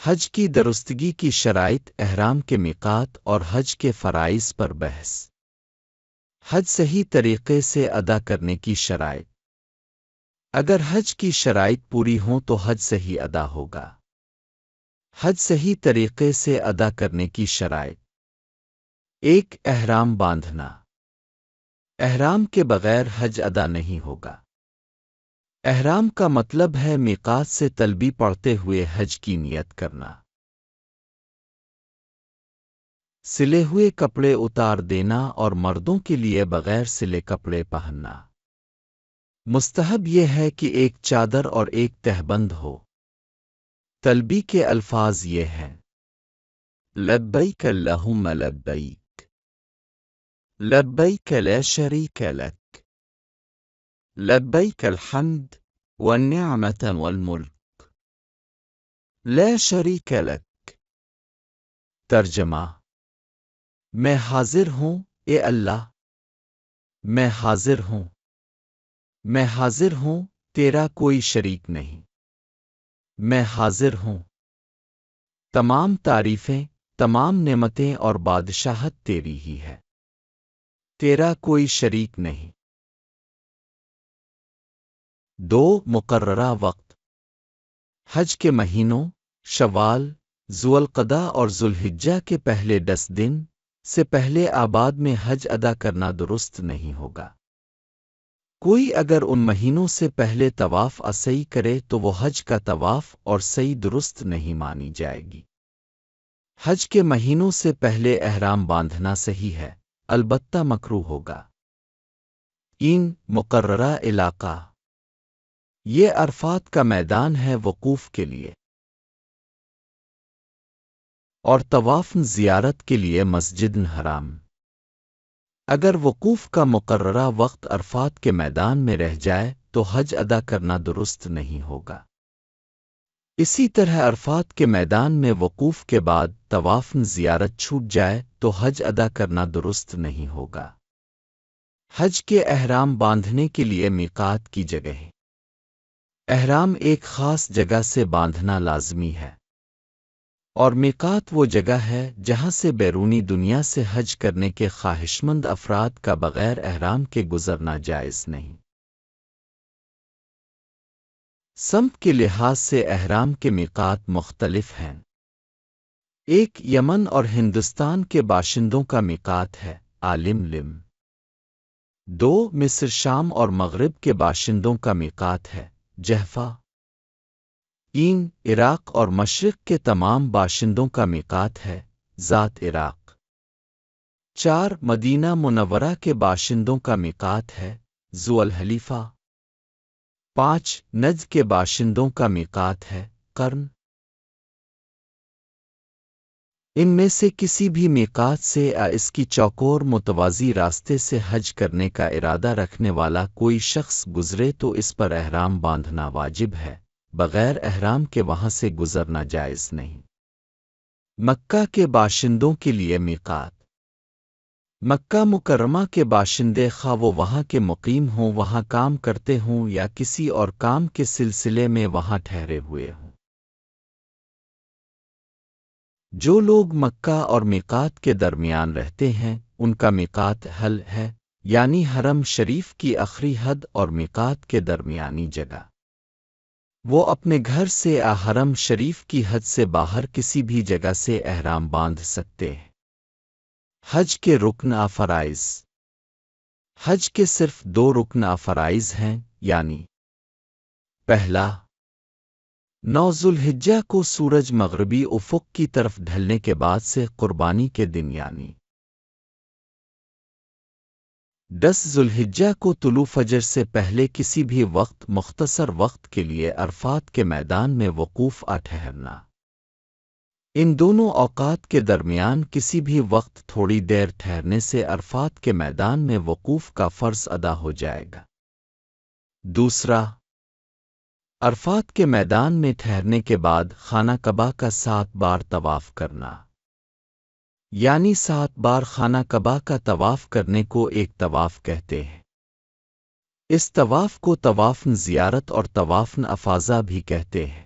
حج کی درستگی کی شرائط، احرام کے میقات اور حج کے فرائض پر بحث۔ حج صحیح طریقے سے ادا کرنے کی شرائط۔ اگر حج کی شرائط پوری ہوں تو حج صحیح ادا ہوگا۔ حج صحیح طریقے سے ادا کرنے کی شرائط: 1. احرام باندھنا۔ احرام کے بغیر حج ادا نہیں ہوگا۔ احرام کا مطلب ہے میقات سے تلبی پڑھتے ہوئے حج کی نیت کرنا۔ سلے ہوئے کپڑے اتار دینا اور مردوں کے لیے بغیر سلے کپڑے پہننا۔ مستحب یہ ہے کہ ایک چادر اور ایک تہبند ہو۔ تلبی کے الفاظ یہ ہیں: لبیک اللہم لبیک، لبیک لا شریک لک، لبیک الحمد والنعمت والملک، لا شریک لک۔ ترجمہ: میں حاضر ہوں اے اللہ، میں حاضر ہوں، میں حاضر ہوں، تیرا کوئی شریک نہیں، میں حاضر ہوں، تمام تعریفیں، تمام نعمتیں اور بادشاہت تیری ہی ہے، تیرا کوئی شریک نہیں۔ 2. مقررہ وقت۔ حج کے مہینوں شوال، ذوالقعدہ اور ذوالحجہ کے پہلے 10 دن سے پہلے آباد میں حج ادا کرنا درست نہیں ہوگا۔ کوئی اگر ان مہینوں سے پہلے طواف سعی کرے تو وہ حج کا طواف اور سعی درست نہیں مانی جائے گی۔ حج کے مہینوں سے پہلے احرام باندھنا صحیح ہے، البتہ مکروہ ہوگا۔ 3. مقررہ علاقہ۔ یہ عرفات کا میدان ہے وقوف کے لیے اور طواف زیارت کے لیے مسجد حرام۔ اگر وقوف کا مقررہ وقت عرفات کے میدان میں رہ جائے تو حج ادا کرنا درست نہیں ہوگا۔ اسی طرح عرفات کے میدان میں وقوف کے بعد طواف زیارت چھوٹ جائے تو حج ادا کرنا درست نہیں ہوگا۔ حج کے احرام باندھنے کے لیے میقات کی جگہ۔ احرام ایک خاص جگہ سے باندھنا لازمی ہے، اور میقات وہ جگہ ہے جہاں سے بیرونی دنیا سے حج کرنے کے خواہشمند افراد کا بغیر احرام کے گزرنا جائز نہیں۔ سمت کے لحاظ سے احرام کے میقات مختلف ہیں۔ 1. یمن اور ہندوستان کے باشندوں کا میقات ہے عالم لم۔ 2. مصر، شام اور مغرب کے باشندوں کا میقات ہے جحفہ۔ 3. عراق اور مشرق کے تمام باشندوں کا میقات ہے ذات عراق۔ 4. مدینہ منورہ کے باشندوں کا میقات ہے ذو الحلیفہ۔ 5. نجد کے باشندوں کا میقات ہے قرن۔ ان میں سے کسی بھی میقات سے اس کی چوکور متوازی راستے سے حج کرنے کا ارادہ رکھنے والا کوئی شخص گزرے تو اس پر احرام باندھنا واجب ہے، بغیر احرام کے وہاں سے گزرنا جائز نہیں۔ مکہ کے باشندوں کے لیے میقات۔ مکہ مکرمہ کے باشندے خواہ وہ وہاں کے مقیم ہوں، وہاں کام کرتے ہوں یا کسی اور کام کے سلسلے میں وہاں ٹھہرے ہوئے ہوں۔ جو لوگ مکہ اور میقات کے درمیان رہتے ہیں ان کا میقات حل ہے، یعنی حرم شریف کی آخری حد اور میقات کے درمیانی جگہ۔ وہ اپنے گھر سے حرم شریف کی حد سے باہر کسی بھی جگہ سے احرام باندھ سکتے ہیں۔ حج کے رکن فرائض۔ حج کے صرف 2 رکن فرائض ہیں، یعنی: پہلا، 9 ذوالحجہ کو سورج مغربی افق کی طرف ڈھلنے کے بعد سے قربانی کے دن، یعنی 10 ذوالحجہ کو طلوع فجر سے پہلے کسی بھی وقت مختصر وقت کے لیے عرفات کے میدان میں وقوف ٹھہرنا۔ ان دونوں اوقات کے درمیان کسی بھی وقت تھوڑی دیر ٹھہرنے سے عرفات کے میدان میں وقوف کا فرض ادا ہو جائے گا۔ دوسرا، عرفات کے میدان میں ٹھہرنے کے بعد خانہ کعبہ کا 7 بار طواف کرنا، یعنی 7 بار خانہ کعبہ کا طواف کرنے کو ایک طواف کہتے ہیں۔ اس طواف کو طواف زیارت اور طواف افاضہ بھی کہتے ہیں۔